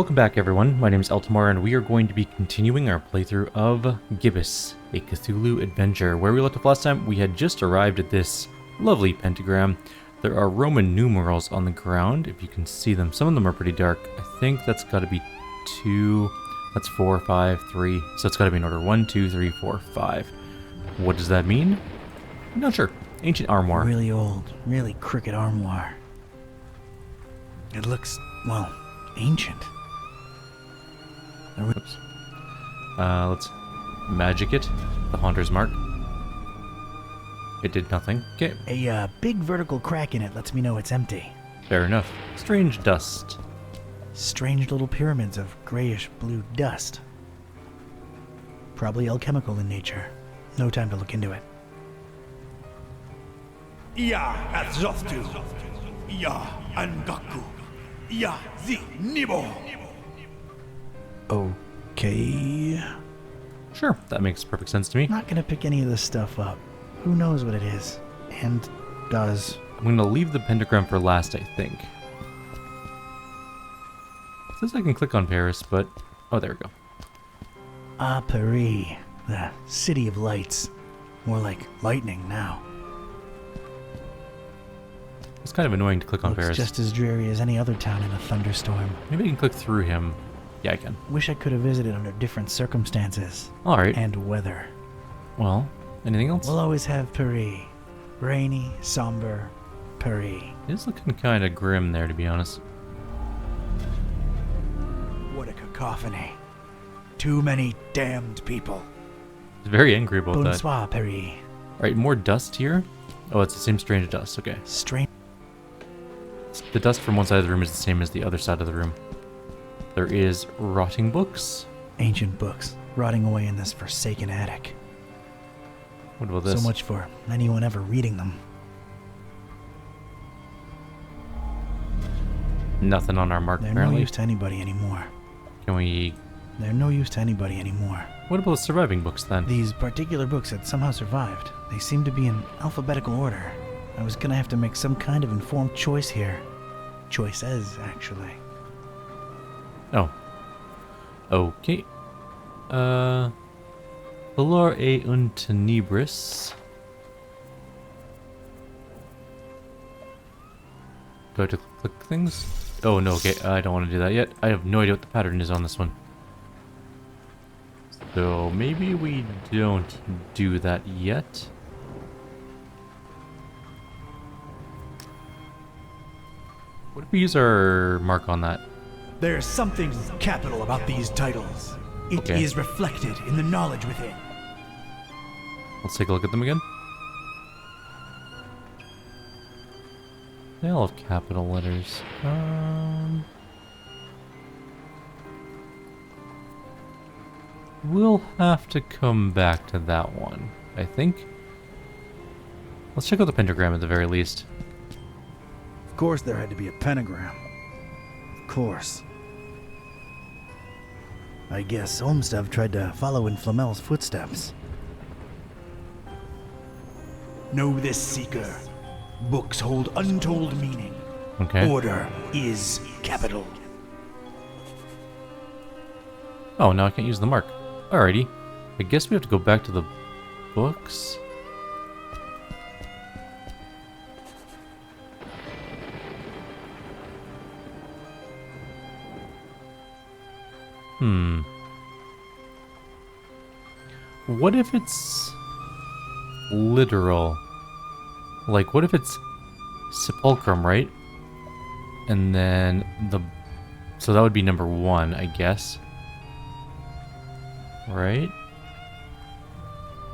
Welcome back everyone, my name is Eltamar and we are going to be continuing our playthrough of Gibbous, a Cthulhu adventure. Where we left off last time, we had just arrived at this lovely pentagram. There are Roman numerals on the ground, if you can see them. Some of them are pretty dark. I think that's got to be 2, that's 4, 5, 3, so it's got to be in order 1, 2, 3, 4, 5. What does that mean? I'm not sure. Ancient armoire. Really old, really crooked armoire. It looks, well, ancient. Oops. Let's magic it. The Haunter's Mark. It did nothing. Okay. A big vertical crack in it lets me know it's empty. Fair enough. Strange dust. Strange little pyramids of grayish blue dust. Probably alchemical in nature. No time to look into it. Ya Azoftu, Ya Angaku, Ya Zi Nibo. Okay. Sure, that makes perfect sense to me. Not gonna pick any of this stuff up. Who knows what it is? And does. I'm going to leave the pentagram for last, I think. It says I can click on Paris, but... Oh, there we go. Ah, Paris. The city of lights. More like lightning now. It's kind of annoying to click on Looks Paris. just as dreary as any other town in a thunderstorm. Maybe I can click through him. Yeah, I can. Wish I could have visited under different circumstances. Alright. And weather. Well, anything else? We'll always have Paris. Rainy, somber Paris. It's looking kind of grim there, to be honest. What a cacophony. Too many damned people. He's very angry about that. Bonsoir, Paris. Alright, more dust here. Oh, it's the same strange dust. Okay. Strange. The dust from one side of the room is the same as the other side of the room. There is rotting books. Ancient books rotting away in this forsaken attic. What about this? So much for anyone ever reading them. Nothing on our mark, They're apparently. no use to anybody anymore. Can we... They're no use to anybody anymore. What about the surviving books, then? These particular books had somehow survived. They seem to be in alphabetical order. I was gonna have to make some kind of informed choice here. Choices, actually. Oh. Okay. Valor e un tenebris. Do I have to click things? Oh, no, okay. I don't want to do that yet. I have no idea what the pattern is on this one. So, maybe we don't do that yet. What if we use our mark on that? There's something capital about these titles. It Okay. is reflected in the knowledge within. Let's take a look at them again. They all have capital letters. We'll have to come back to that one, I think. Let's check out the pentagram at the very least. Of course there had to be a pentagram. Of course. I guess Olmstead tried to follow in Flamel's footsteps. Know this, seeker. Books hold untold meaning. Okay. Order is capital. Oh, now I can't use the mark. Alrighty. I guess we have to go back to the books. What if it's literal? Like, what if it's sepulchrum, right? And then the... So that would be number 1, I guess. Right?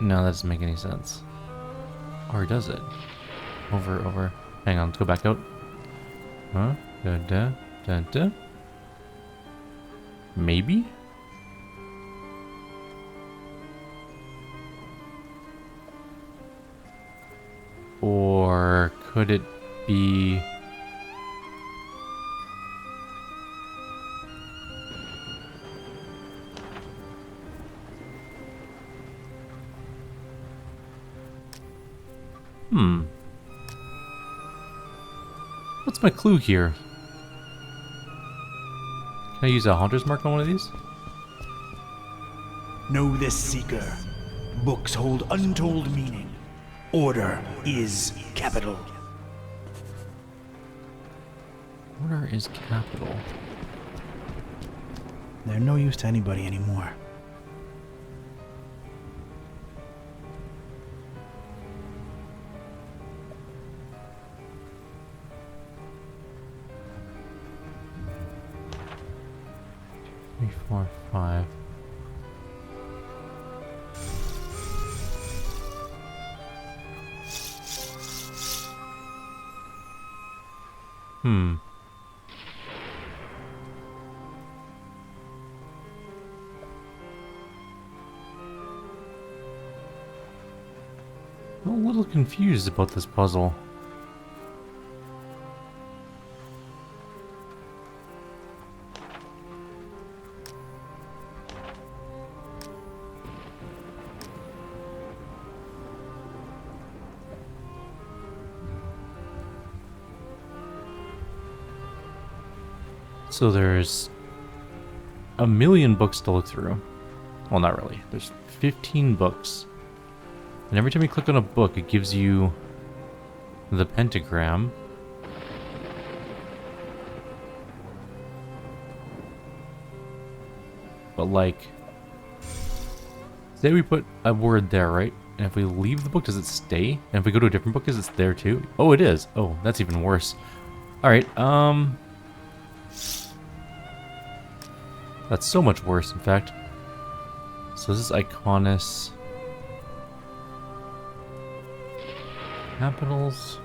No, that doesn't make any sense. Or does it? Over. Hang on, let's go back out. Huh? Da. Maybe? Or could it be... What's my clue here? Can I use a Haunter's Mark on one of these? Know this, Seeker. Books hold untold meaning. Order is capital. Order is capital. They're no use to anybody anymore. Three, four, five. I'm a little confused about this puzzle. So there's a million books to look through. Well, not really. There's 15 books. And every time you click on a book, it gives you the pentagram. But like, say we put a word there, right? And if we leave the book, does it stay? And if we go to a different book, is it there too? Oh, it is. Oh, that's even worse. All right, that's so much worse, in fact. So this is Iconis. Capitals.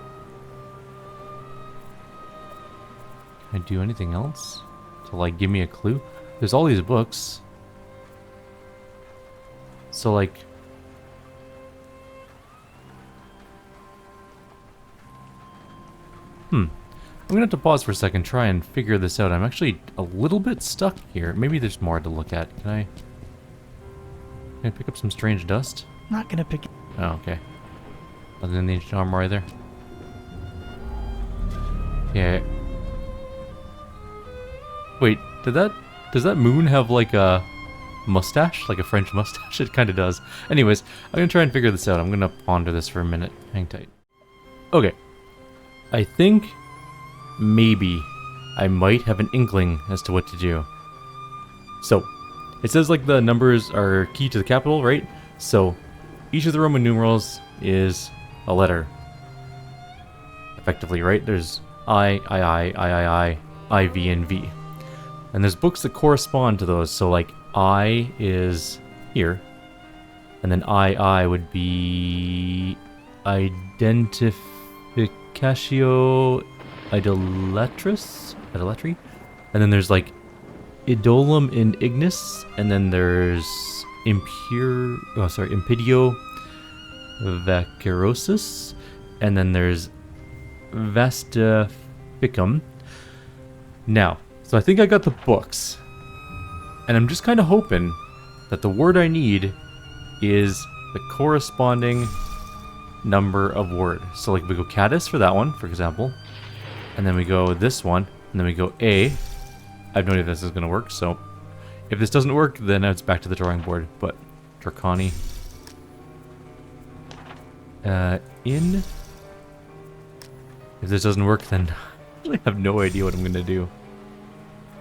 Can I do anything else to like give me a clue? There's all these books. So like, I'm gonna have to pause for a second, try and figure this out. I'm actually a little bit stuck here. Maybe there's more to look at. Can I pick up some strange dust? Not gonna pick it. Oh, okay. Other than the ancient armor either. Yeah. Wait, does that moon have like a mustache? Like a French mustache? It kind of does. Anyways, I'm gonna try and figure this out. I'm gonna ponder this for a minute. Hang tight. Okay. I think maybe I might have an inkling as to what to do. So, it says like the numbers are key to the capital, right? So, each of the Roman numerals is a letter. Effectively, right? There's I, V, and V. And there's books that correspond to those. So like I is here. And then I would be Identificatio Idolatry. And then there's like Idolum in Ignis. And then there's Impedio Vacerosus, and then there's Vastificum. Now, so I think I got the books, and I'm just kind of hoping that the word I need is the corresponding number of word. So like we go catus for that one, for example, and then we go this one, and then we go A. I have no idea if this is going to work, so if this doesn't work, then it's back to the drawing board, but Draconi. In. If this doesn't work, then I really have no idea what I'm gonna do.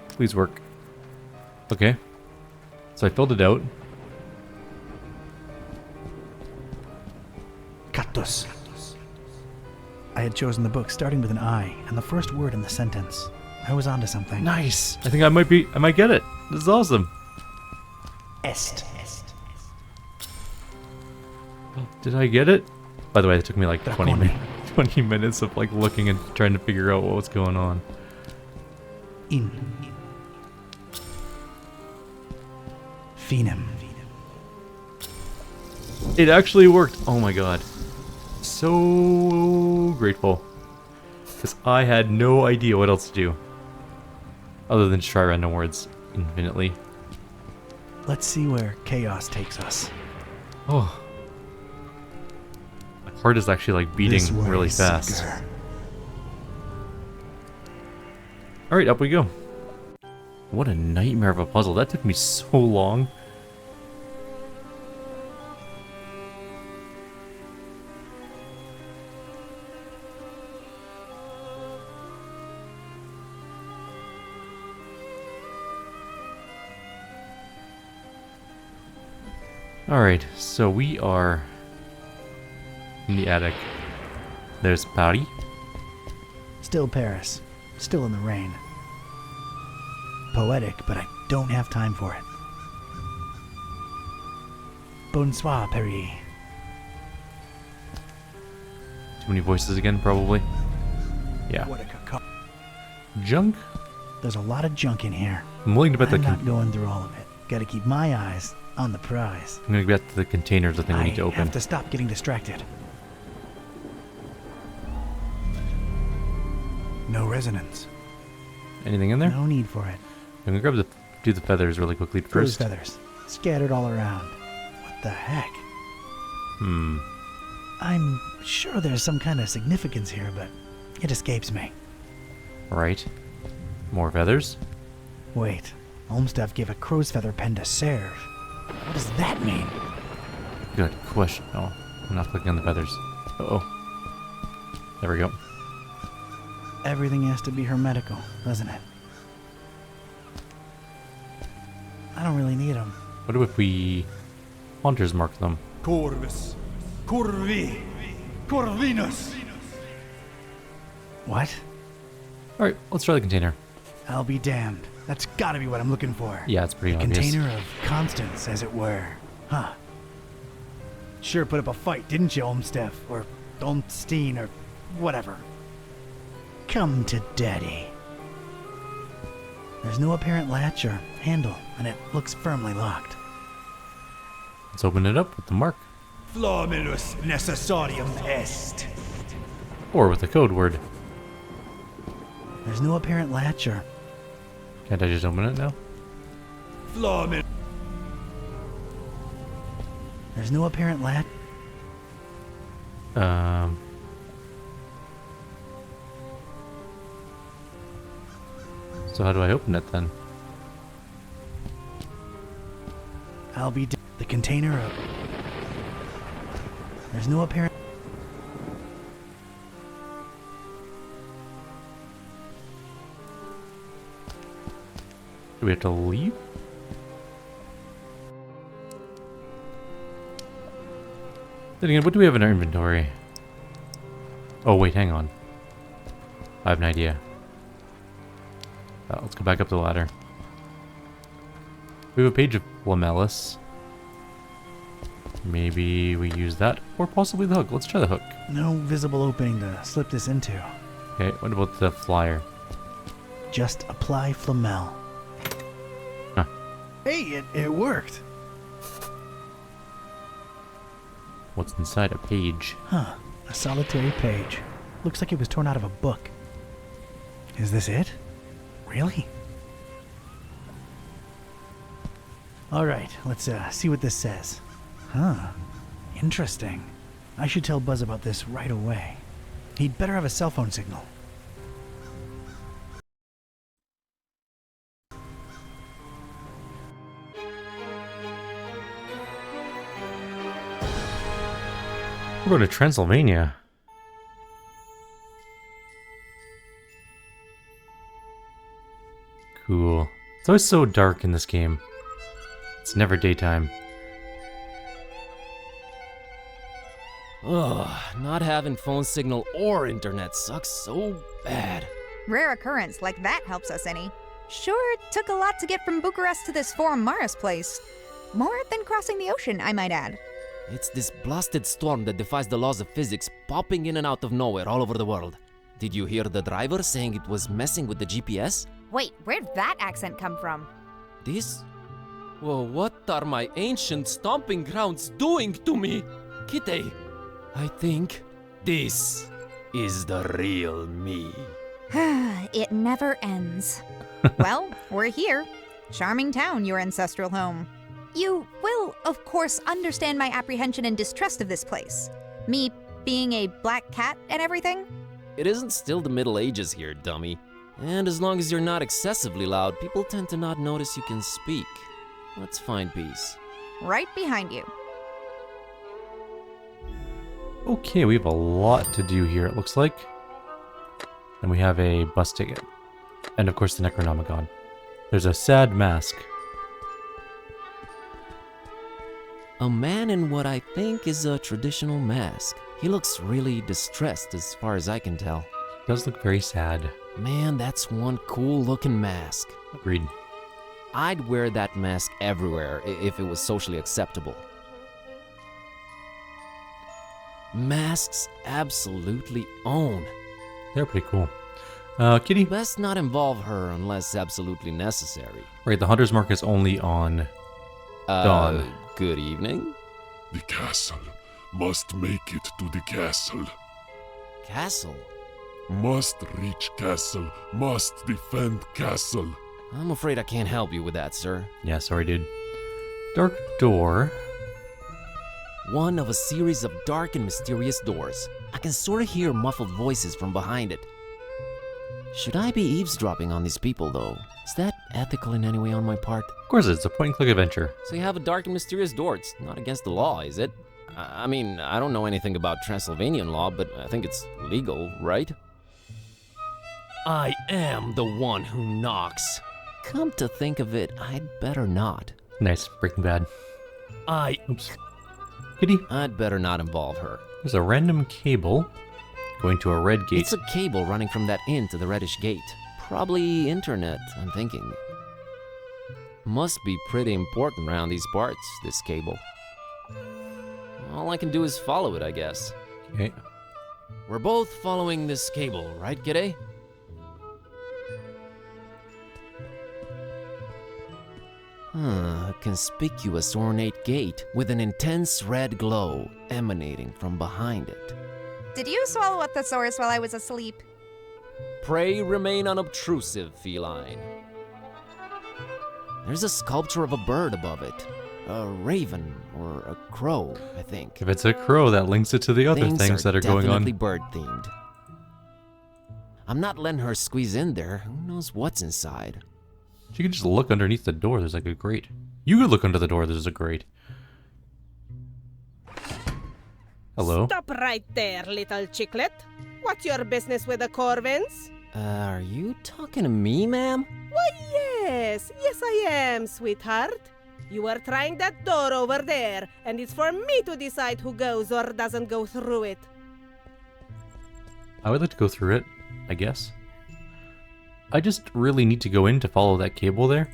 Please work. Okay. So I filled it out. Cactus. I had chosen the book starting with an I, and the first word in the sentence. I was onto something. Nice. I think I might get it. This is awesome. Est. Did I get it? By the way, it took me like 20 Draconi. 20 minutes of like looking and trying to figure out what was going on. In. Phenom. It actually worked. Oh my god. So grateful. Because I had no idea what else to do. Other than try random words infinitely. Let's see where chaos takes us. Oh. My heart is actually like beating This way, really fast. Seeker. Alright, up we go. What a nightmare of a puzzle. That took me so long. Alright, so we are in the attic. There's Patty. Still Paris. Still in the rain. Poetic, but I don't have time for it. Bonsoir, Paris. Too many voices again, probably. Yeah. What a cacophony. Junk? There's a lot of junk in here. I'm willing to bet I'm that not going through all of it. Gotta keep my eyes on the prize. I'm gonna bet the containers the thing we need to I open. have to stop getting distracted. No resonance. Anything in there? No need for it. I'm gonna do the feathers really quickly Crow's first. feathers. Scattered all around. What the heck? I'm sure there's some kind of significance here, but it escapes me. Right. More feathers. Wait. Olmstead gave a crow's feather pen to serve. What does that mean? Good question. Oh, I'm not clicking on the feathers. Uh-oh. There we go. Everything has to be hermetical, doesn't it? I don't really need them. What if we hunters mark them? Corvus. Corvi. Corvinus. What? Alright, let's try the container. I'll be damned. That's gotta be what I'm looking for. Yeah, it's pretty obvious. Container of constants, as it were. Huh. Sure put up a fight, didn't you, Olmstead? Or Olmstein, or whatever. Come to daddy. There's no apparent latch or handle, and it looks firmly locked. Let's open it up with the mark. Flamilus necessarium est. Or with the code word. There's no apparent latch or... Can't I just open it now? Flamil. There's no apparent latch... So how do I open it then? I'll be the container of... There's no apparent... Do we have to leave? Then again, what do we have in our inventory? Oh wait, hang on. I have an idea. Let's go back up the ladder. We have a page of Flamellus. Maybe we use that, or possibly the hook. Let's try the hook. No visible opening to slip this into. Okay, what about the flyer? Just apply Flamel. Huh. Hey, it worked. What's inside a page? Huh. A solitary page. Looks like it was torn out of a book. Is this it? Really? Alright, let's see what this says. Huh. Interesting. I should tell Buzz about this right away. He'd better have a cell phone signal. We're going to Transylvania. Cool. It's always so dark in this game. It's never daytime. Ugh, not having phone signal or internet sucks so bad. Rare occurrence like that helps us any. Sure, it took a lot to get from Bucharest to this Forum Maris place. More than crossing the ocean, I might add. It's this blasted storm that defies the laws of physics popping in and out of nowhere all over the world. Did you hear the driver saying it was messing with the GPS? Wait, where'd that accent come from? This? Well, what are my ancient stomping grounds doing to me? Kitty, I think this is the real me. It never ends. Well, we're here. Charming town, your ancestral home. You will, of course, understand my apprehension and distrust of this place. Me being a black cat and everything. It isn't still the Middle Ages here, dummy. And as long as you're not excessively loud, people tend to not notice you can speak. Let's find peace. Right behind you. Okay, we have a lot to do here, it looks like. And we have a bus ticket. And of course the Necronomicon. There's a sad mask. A man in what I think is a traditional mask. He looks really distressed as far as I can tell. Does look very sad. Man, that's one cool looking mask. Agreed. I'd wear that mask everywhere if it was socially acceptable. Masks absolutely own. They're pretty cool. Kitty? Best not involve her unless absolutely necessary. Right, the Hunter's Mark is only on Dawn. Good evening. The castle. Must make it to the castle. Castle? Must reach castle. Must defend castle. I'm afraid I can't help you with that, sir. Yeah, sorry, dude. Dark door. One of a series of dark and mysterious doors. I can sort of hear muffled voices from behind it. Should I be eavesdropping on these people, though? Is that ethical in any way on my part? Of course, it's a point-and-click adventure. So you have a dark and mysterious door. It's not against the law, is it? I mean, I don't know anything about Transylvanian law, but I think it's legal, right? I am the one who knocks. Come to think of it, I'd better not. Nice, Breaking Bad. Oops. Kitty? I'd better not involve her. There's a random cable going to a red gate. It's a cable running from that inn to the reddish gate. Probably internet, I'm thinking. Must be pretty important around these parts, this cable. All I can do is follow it, I guess. Okay. We're both following this cable, right, G'day? A conspicuous ornate gate with an intense red glow emanating from behind it. Did you swallow a thesaurus while I was asleep? Pray remain unobtrusive, feline. There's a sculpture of a bird above it. A raven or a crow, I think. If it's a crow, that links it to the other things that are going on. Definitely bird-themed. I'm not letting her squeeze in there. Who knows what's inside? She could just look underneath the door. There's like a grate. You could look under the door. There's a grate. Hello? Stop right there, little chicklet. What's your business with the Corvins? Are you talking to me, ma'am? Why, yes. Yes, I am, sweetheart. You were trying that door over there, and it's for me to decide who goes or doesn't go through it. I would like to go through it, I guess. I just really need to go in to follow that cable there.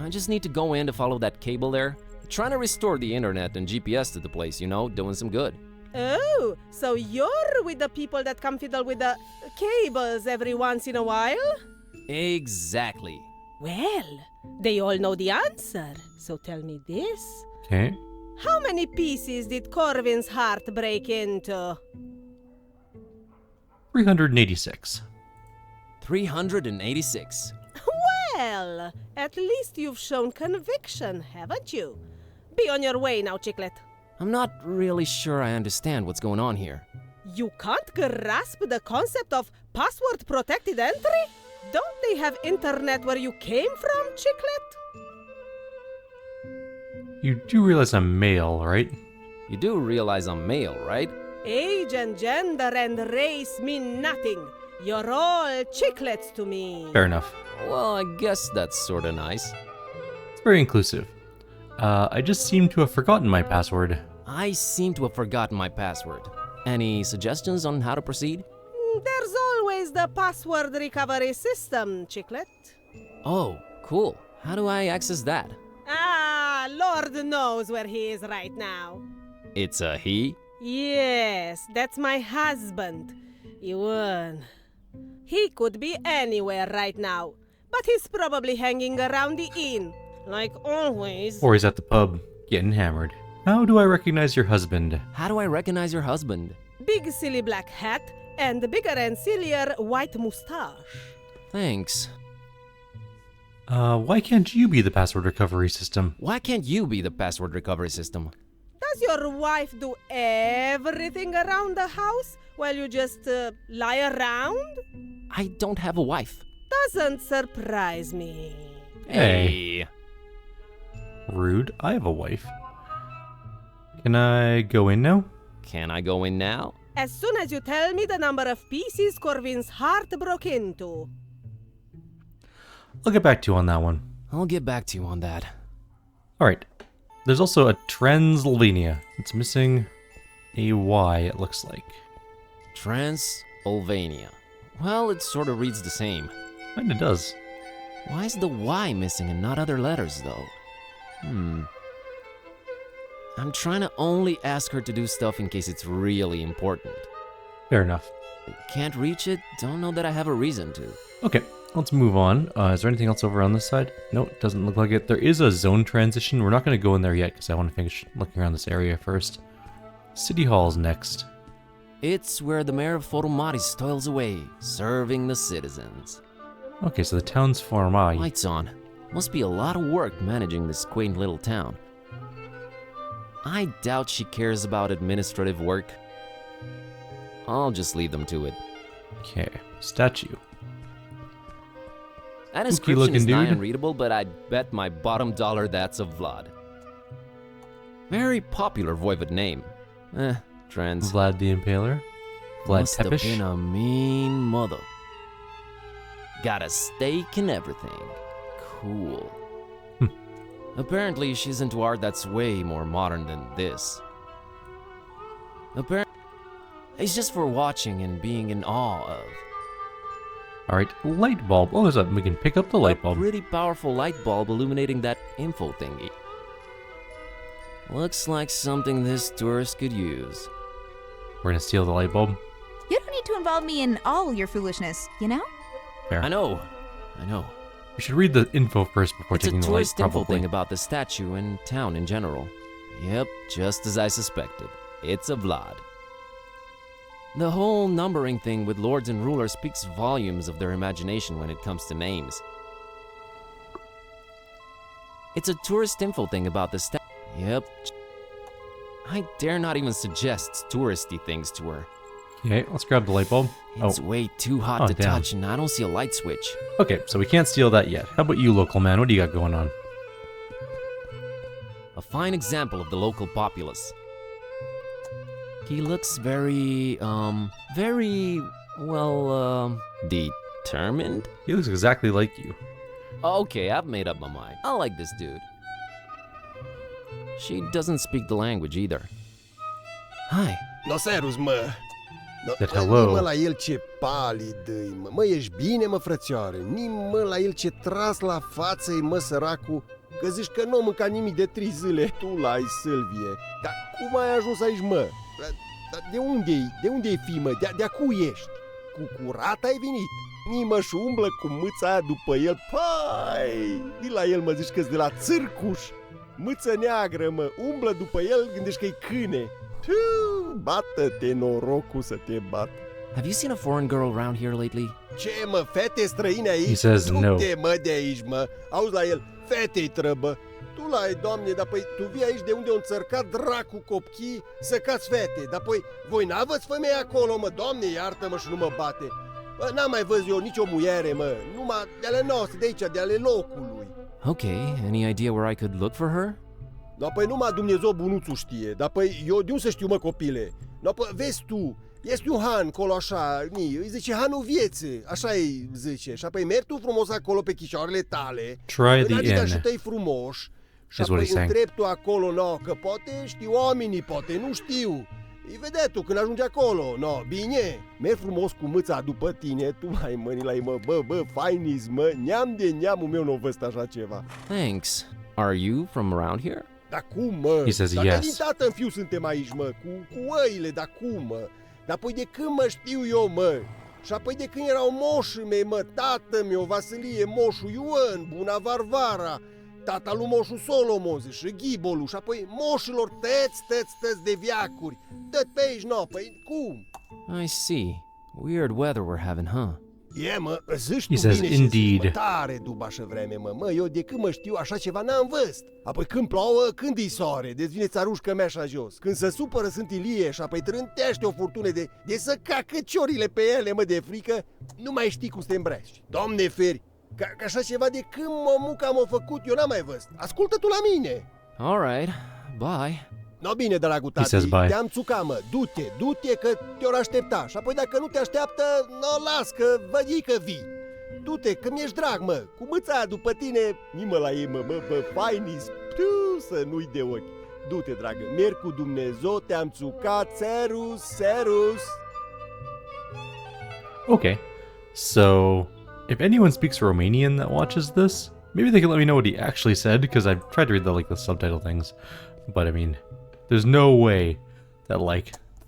I just need to go in to follow that cable there. Trying to restore the internet and GPS to the place, you know, doing some good. Oh, so you're with the people that come fiddle with the cables every once in a while? Exactly. Well, they all know the answer, so tell me this. Okay. How many pieces did Corvin's heart break into? 386. 386. Well, at least you've shown conviction, haven't you? Be on your way now, chicklet. I'm not really sure I understand what's going on here. You can't grasp the concept of password-protected entry? Don't they have internet where you came from, chicklet? You do realize I'm male, right? You do realize I'm male, right? Age and gender and race mean nothing. You're all chicklets to me. Fair enough. Well, I guess that's sorta nice. It's very inclusive. I just seem to have forgotten my password. I seem to have forgotten my password. Any suggestions on how to proceed? There's always the password recovery system, chicklet. Oh, cool. How do I access that? Ah, Lord knows where he is right now. It's a he? Yes, that's my husband, Ewan. He could be anywhere right now, but he's probably hanging around the inn, like always. Or he's at the pub, getting hammered. How do I recognize your husband? How do I recognize your husband? Big silly black hat and bigger and sillier white mustache. Thanks. Why can't you be the password recovery system? Why can't you be the password recovery system? Does your wife do everything around the house while you just lie around? I don't have a wife. Doesn't surprise me. Hey. Rude. I have a wife. Can I go in now? Can I go in now? As soon as you tell me the number of pieces Corvin's heart broke into. I'll get back to you on that one. I'll get back to you on that. Alright. There's also a Transylvania. It's missing a Y, it looks like. Transylvania. Well, it sort of reads the same. And it does. Why is the Y missing and not other letters, though? I'm trying to only ask her to do stuff in case it's really important. Fair enough. Can't reach it, don't know that I have a reason to. Okay, let's move on. Is there anything else over on this side? No, it doesn't look like it. There is a zone transition. We're not going to go in there yet because I want to finish looking around this area first. City Hall's next. It's where the mayor of Fotomaris toils away, serving the citizens. Okay, so the town's Formai. Lights on. Must be a lot of work managing this quaint little town. I doubt she cares about administrative work. I'll just leave them to it. Okay, statue. That Spooky inscription looking is nigh dude. unreadable, but I'd bet my bottom dollar that's a Vlad. Very popular voivod name. Trans. Vlad the Impaler. Vlad Must have Tepish. been a mean mother. Got a steak and everything. Cool. Apparently, she's into art that's way more modern than this. It's just for watching and being in awe of. Alright, light bulb. Oh, we can pick up the light bulb. A pretty powerful light bulb illuminating that info thingy. Looks like something this tourist could use. We're gonna steal the light bulb. You don't need to involve me in all your foolishness, you know? Fair. I know. You should read the info first before It's a taking the light, tourist info probably. thing about the statue and town in general. Yep, just as I suspected. It's a Vlad. The whole numbering thing with lords and rulers speaks volumes of their imagination when it comes to names. It's a tourist info thing about the statue. Yep. I dare not even suggest touristy things to her. Okay, let's grab the light bulb. It's way too hot to damn. touch and I don't see a light switch. Okay, so we can't steal that yet. How about you, local man? What do you got going on? A fine example of the local populace. He looks very, determined? He looks exactly like you. Okay, I've made up my mind. I like this dude. She doesn't speak the language either. Hi. No, serus, mă. That hello. Nimă la el ce palid e, mă. Mă, ești bine, mă, frățioare? Nimă la el ce tras la față e, mă, săracul. Că zici că nu mânca nimic de 3 zile. Tu l-ai, Sâlvie. Dar cum ai ajuns aici, mă? Dar de unde-i? De unde-i fi, mă? De-acu ești? Cu curat ai venit? Nimă și umblă cu mâța aia după el. Pai! Di la el, mă, zici că-s de la țârcuș. Mâță neagră, mă. Umblă după el, gândești că-i câine. Bată-te, norocul să te bat. Have you seen a foreign girl around here lately? Ce, mă, fete străine aici? He says no. Du-te, mă, de aici, mă. Auzi la el, fete-i trăbă. Tu la ai, doamne, dar păi tu vii aici de unde o înțărcat dracu copchii să cați fete. Dar păi voi n-aveți femei acolo, mă, doamne, iartă-mă și nu mă bate. Bă, n-am mai văzut eu nicio muiere, mă. Numai de ale noastre, de aici, de ale locului. Okay, any idea where I could look for her? Da, păi numai Dumnezeu bunuțul știe. Dar păi eu de unde să știu, mă, copile? Da, păi vezi tu, este un han acolo așa, îi zice hanul vieții, așa îi zice. Și apoi mergi tu frumos acolo pe chișoarele tale. Try the adică inn. și tăi frumoși. Și Is what apoi he's saying. întrebi tu acolo, no, că poate știu oamenii, poate nu știu. Îi vedea tu când ajungi acolo, no, bine, mergi frumos cu mâța după tine, tu mai mâni la ei, mă, bă, fainis, mă, neam de neamul meu nu văzut așa ceva. Thanks. Are you from around here? Dar cum, mă? He says Dacă yes. din tată în fiu suntem aici, mă, cu oile, dar cum, mă? Dar păi de când mă știu eu, mă? Și apoi de când erau moșii mei, mă, tată meu, Vasilie, moșul Ioan, buna Varvara, tata lui moșul Solomon, și Ghibolu, și apoi moșilor tăți de viacuri. Tot pe aici, no, păi cum? I see. Weird weather we're having, huh? Mă, zici He tu says, bine și zici, indeed. mă, tare dubașă vreme, mă, eu de când mă știu așa ceva n-am văzut. Apoi când plouă, când îi soare, deci vine ți-aruși cămeașa jos. Când se supără sunt ilie și apoi trântește o furtună de să cacă ciorile pe ele, mă, de frică, nu mai știi cum să te îmbraci. Doamne feri, ca așa ceva de când mămuca m-a făcut, eu n-am mai văzut. Ascultă tu la mine. Alright, bye. No bine, dragul He says tati, bye. te-am țucat, mă, du-te că te-or aștepta. Și apoi dacă nu te așteaptă, no, las că văd că vii. Du-te, că mi-ești drag, mă, cu mâța aia după tine, nimă la ei, mă, faini, să nu-i de ochi. Du-te, dragă, merg cu Dumnezeu, te-am țucat, serus. Okay, so if anyone speaks Romanian that watches this, maybe they can let me know what he actually said, because I've tried to read the subtitle things, but I mean, there's no way that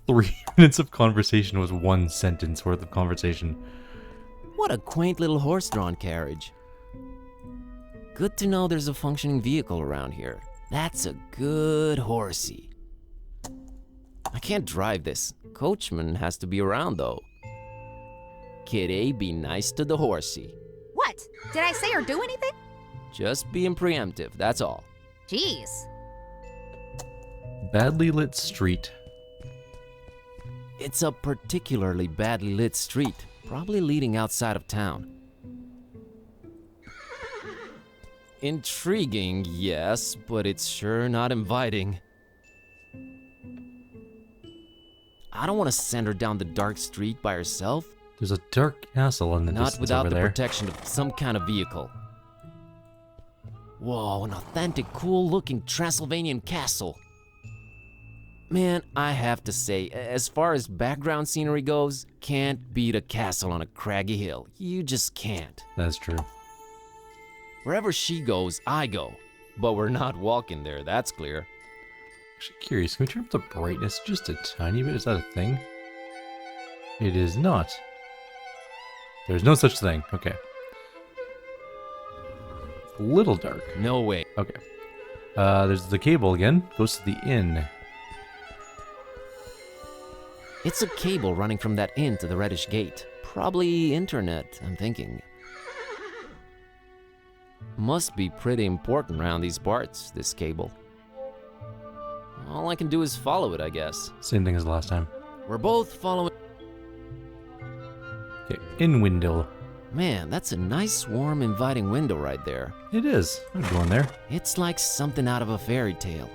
3 minutes of conversation was 1 sentence worth of conversation. What a quaint little horse-drawn carriage. Good to know there's a functioning vehicle around here. That's a good horsey. I can't drive this. Coachman has to be around, though. Kitty, be nice to the horsey. What? Did I say or do anything? Just being preemptive, that's all. Jeez. Badly lit street. It's a particularly badly lit street, probably leading outside of town. Intriguing, yes, but it's sure not inviting. I don't want to send her down the dark street by herself. There's a dark castle in the Not distance without over the there. protection of some kind of vehicle. Whoa, an authentic, cool-looking Transylvanian castle. Man, I have to say, as far as background scenery goes, can't beat a castle on a craggy hill. You just can't. That's true. Wherever she goes, I go. But we're not walking there, that's clear. Actually curious, can we turn up the brightness just a tiny bit? Is that a thing? It is not. There's no such thing. Okay. A little dark. No way. Okay. There's the cable again. Goes to the inn. It's a cable running from that inn to the reddish gate. Probably internet, I'm thinking. Must be pretty important around these parts, this cable. All I can do is follow it, I guess. Same thing as last time. We're both following... Okay, inn window. Man, that's a nice, warm, inviting window right there. It is. I'm going there. It's like something out of a fairy tale.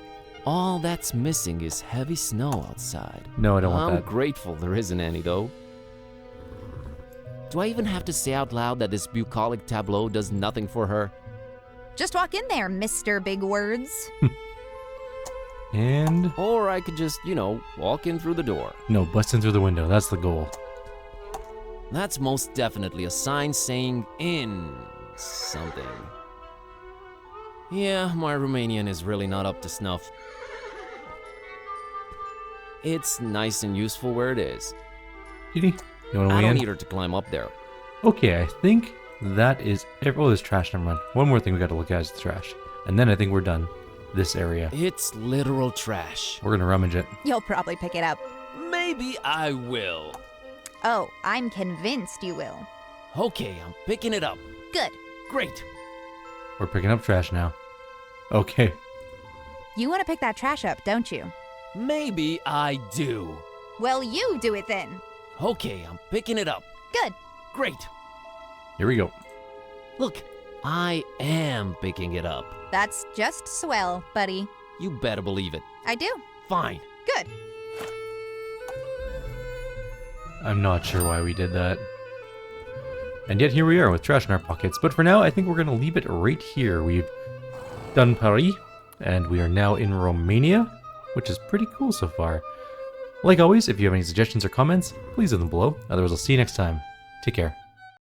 All that's missing is heavy snow outside. No, I don't want I'm that. grateful there isn't any, though. Do I even have to say out loud that this bucolic tableau does nothing for her? Just walk in there, Mr. Big Words. And... Or I could just, walk in through the door. no, bust in through the window. That's the goal. That's most definitely a sign saying in something. Yeah, my Romanian is really not up to snuff. It's nice and useful where it is. Kitty, you want to I weigh don't in? need her to climb up there. Okay, I think that is... Oh, there's trash. Never mind. One more thing we got to look at is the trash. And then I think we're done. This area. It's literal trash. We're going to rummage it. You'll probably pick it up. Maybe I will. Oh, I'm convinced you will. Okay, I'm picking it up. Good. Great. We're picking up trash now. Okay. You want to pick that trash up, don't you? Maybe I do. Well, you do it then. Okay, I'm picking it up. Good. Great. Here we go. Look, I am picking it up. That's just swell, buddy. You better believe it. I do. Fine. Good. I'm not sure why we did that. And yet here we are with trash in our pockets. But for now, I think we're going to leave it right here. We've done Paris, and we are now in Romania, which is pretty cool so far. Like always, if you have any suggestions or comments, please leave them below. Otherwise, I'll see you next time. Take care.